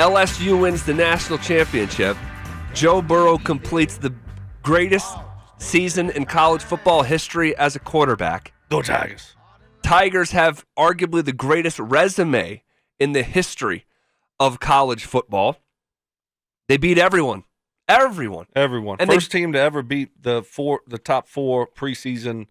LSU wins the national championship. Joe Burrow completes the greatest season in college football history as a quarterback. Go Tigers. Tigers have arguably the greatest resume in the history of college football. They beat everyone. Everyone. And first team to ever beat the top four preseason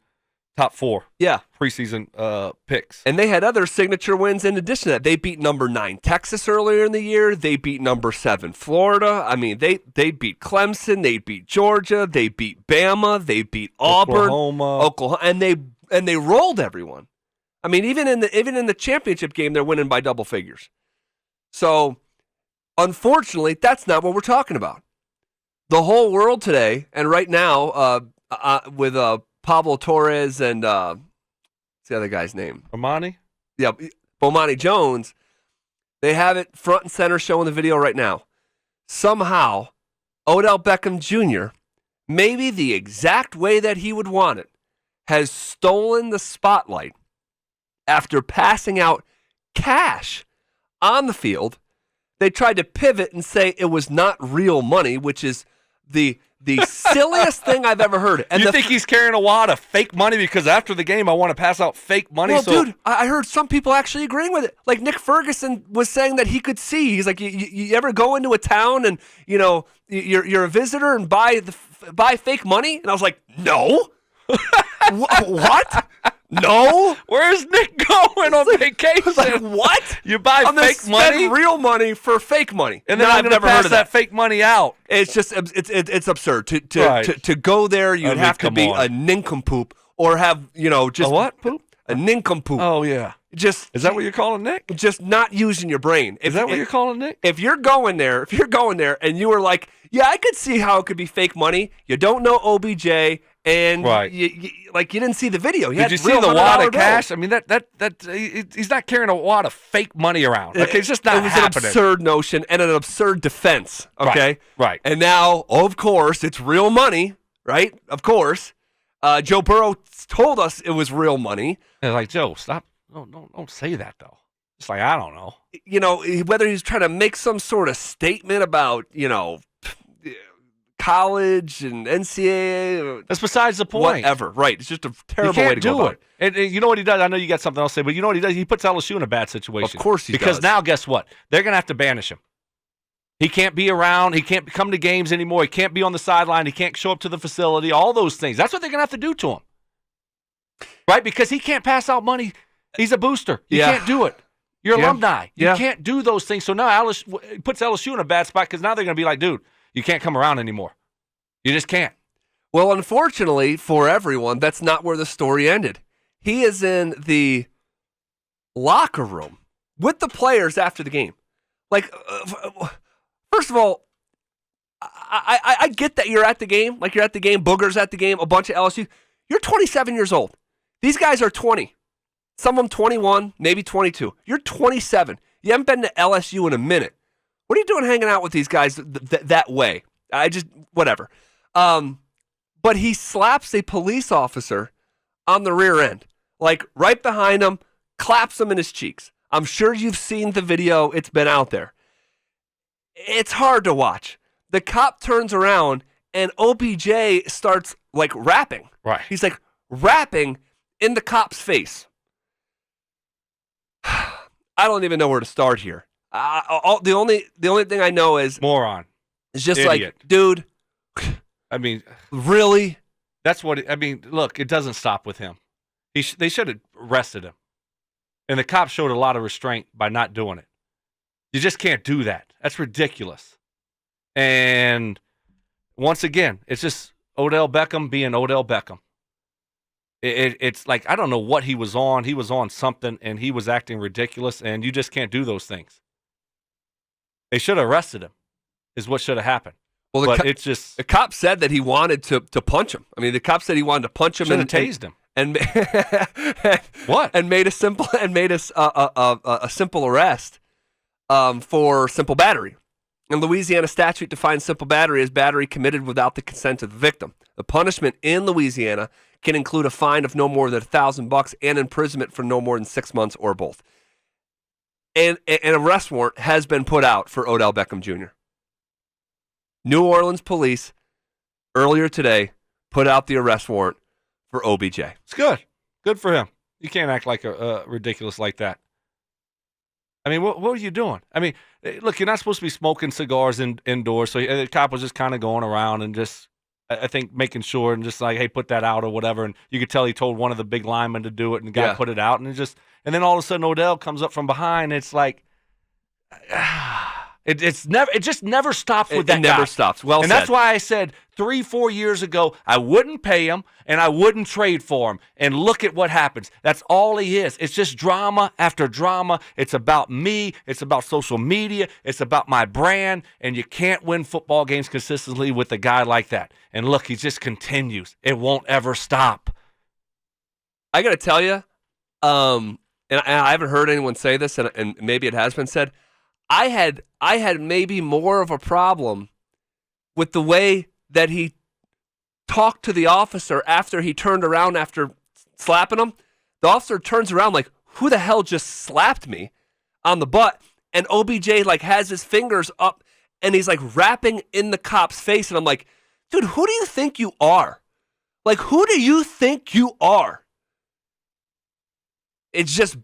picks. And they had other signature wins in addition to that. They beat number 9 Texas earlier in the year. They beat number 7 Florida. I mean, they beat Clemson. They beat Georgia. They beat Bama. They beat Auburn, Oklahoma, and they rolled everyone. I mean, even in the championship game, they're winning by double figures. So, unfortunately, that's not what we're talking about. The whole world today, and right now, with Pablo Torres and what's the other guy's name? Bomani? Yeah, Bomani Jones. They have it front and center showing the video right now. Somehow, Odell Beckham Jr., maybe the exact way that he would want it, has stolen the spotlight after passing out cash on the field. They tried to pivot and say it was not real money, which is the silliest thing I've ever heard. And you think he's carrying a wad of fake money because after the game I want to pass out fake money? Well, dude, I heard some people actually agreeing with it. Like Nick Ferguson was saying that he could see. He's like, you ever go into a town and you're a visitor and buy fake money? And I was like, no. What? No. Where's Nick going on vacation? Like, what? You buy fake money? Real money for fake money. And then I'm going to pass that fake money out. It's just, it's absurd. To go there, you'd have to be a nincompoop or have, just. A what? Poop? A nincompoop. Oh, yeah. Is that what you're calling Nick? Just not using your brain. Is that what you're calling Nick? If you're going there and you were like, yeah, I could see how it could be fake money. You don't know OBJ. And you didn't see the video. Did you see the wad of cash? I mean, he's not carrying a wad of fake money around. Okay, it's just not happening. It was an absurd notion and an absurd defense. Okay, right. And now, of course, it's real money, right? Of course, Joe Burrow told us it was real money. And like, Joe, stop! Don't say that though. It's like I don't know. Whether he's trying to make some sort of statement about college and NCAA. That's besides the point. Whatever. Right. It's just a terrible way to go about it. And you know what he does? I know you got something else to say, but you know what he does? He puts LSU in a bad situation. Of course he does. Because now, guess what? They're going to have to banish him. He can't be around. He can't come to games anymore. He can't be on the sideline. He can't show up to the facility. All those things. That's what they're going to have to do to him. Right? Because he can't pass out money. He's a booster. You can't do it. You're alumni. You can't do those things. So now it puts LSU in a bad spot because now they're going to be like, dude, you can't come around anymore. You just can't. Well, unfortunately for everyone, that's not where the story ended. He is in the locker room with the players after the game. Like, first of all, I get that you're at the game. Like, you're at the game. Booger's at the game. A bunch of LSU. You're 27 years old. These guys are 20. Some of them 21, maybe 22. You're 27. You haven't been to LSU in a minute. What are you doing hanging out with these guys that way? Whatever. But he slaps a police officer on the rear end, like right behind him, claps him in his cheeks. I'm sure you've seen the video. It's been out there. It's hard to watch. The cop turns around and OBJ starts like rapping. Right. He's like rapping in the cop's face. I don't even know where to start here. The only thing I know is moron. It's just Idiot. Like, dude. I mean, really? That's what. Look, it doesn't stop with him. They should have arrested him, and the cops showed a lot of restraint by not doing it. You just can't do that. That's ridiculous. And once again, it's just Odell Beckham being Odell Beckham. It's like, I don't know what he was on. He was on something, and he was acting ridiculous, and you just can't do those things. They should have arrested him, is what should have happened. Well, it's just... The cop said that he wanted to punch him. I mean, the cop said he wanted to punch him. Should have tased him. And what? And made a simple arrest for simple battery. And Louisiana statute defines simple battery as battery committed without the consent of the victim. The punishment in Louisiana can include a fine of no more than $1,000 and imprisonment for no more than 6 months or both. And an arrest warrant has been put out for Odell Beckham Jr. New Orleans police earlier today put out the arrest warrant for OBJ. It's good. Good for him. You can't act like ridiculous like that. I mean, what are you doing? I mean, look, you're not supposed to be smoking cigars indoors. So the cop was just kind of going around and just, I think, making sure and just like, hey, put that out or whatever. And you could tell he told one of the big linemen to do it, and the guy put it out. And then all of a sudden Odell comes up from behind. It's like, it just never stops with that It never guy. stops. Well and said. that's why I said 3-4 years ago, I wouldn't pay him and I wouldn't trade for him. And look at what happens. That's all he is. It's just drama after drama. It's about me. It's about social media. It's about my brand. And you can't win football games consistently with a guy like that. And look, he just continues. It won't ever stop. I got to tell you, and I haven't heard anyone say this, and maybe it has been said, I had maybe more of a problem with the way that he talked to the officer after he turned around after slapping him. The officer turns around like, who the hell just slapped me on the butt? And OBJ like has his fingers up and he's like rapping in the cop's face. And I'm like, dude, who do you think you are? Like, who do you think you are? It's just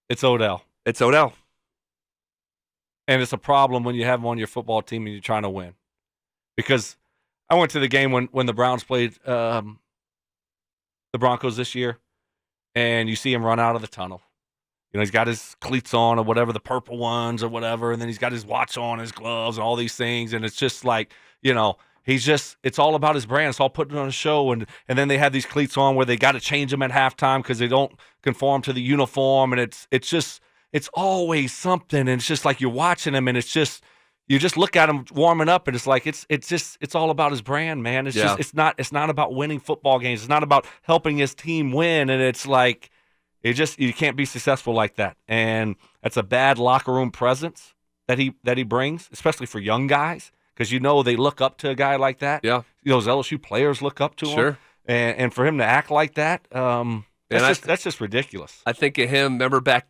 It's Odell. It's Odell. And it's a problem when you have him on your football team and you're trying to win. Because I went to the game when the Browns played the Broncos this year, and you see him run out of the tunnel. You know, he's got his cleats on or whatever, the purple ones or whatever, and then he's got his watch on, his gloves, and all these things. And it's just like, you know, it's all about his brand. It's all putting on a show. And then they have these cleats on where they got to change them at halftime because they don't conform to the uniform. And it's always something. And it's just like you're watching him, and it's just, you just look at him warming up, and it's like it's all about his brand, man. It's just it's not about winning football games. It's not about helping his team win. And it's like you can't be successful like that. And that's a bad locker room presence that he brings, especially for young guys, because you know they look up to a guy like that. Yeah, those LSU players look up to him. Sure. And for him to act like that, that's just ridiculous. I think of him. Remember back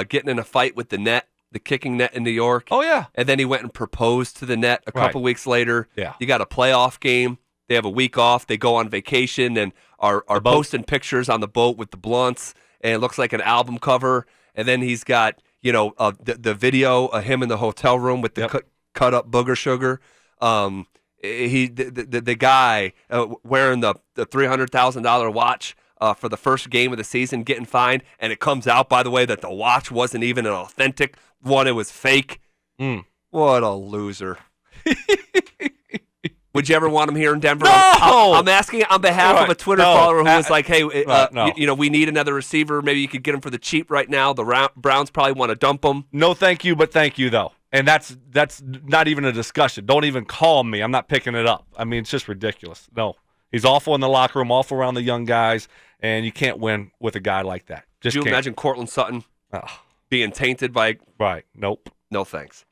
getting in a fight with the kicking net in New York. Oh yeah. And then he went and proposed to the net a couple weeks later. Yeah. You got a playoff game. They have a week off. They go on vacation and are posting pictures on the boat with the blunts, and it looks like an album cover. And then he's got the video of him in the hotel room with the cut up booger sugar. The guy wearing the $300,000 watch for the first game of the season getting fined, and it comes out, by the way, that the watch wasn't even an authentic one. It was fake. What a loser. Would you ever want him here in Denver? No! I'm asking on behalf of a Twitter follower who was like, hey, no. we need another receiver. Maybe you could get him for the cheap right now. The Browns probably want to dump him. No, thank you, but thank you, though. And that's not even a discussion. Don't even call me. I'm not picking it up. I mean, it's just ridiculous. No. He's awful in the locker room, awful around the young guys, and you can't win with a guy like that. Just Could you can't. imagine Cortland Sutton being tainted by... Right. Nope. No thanks.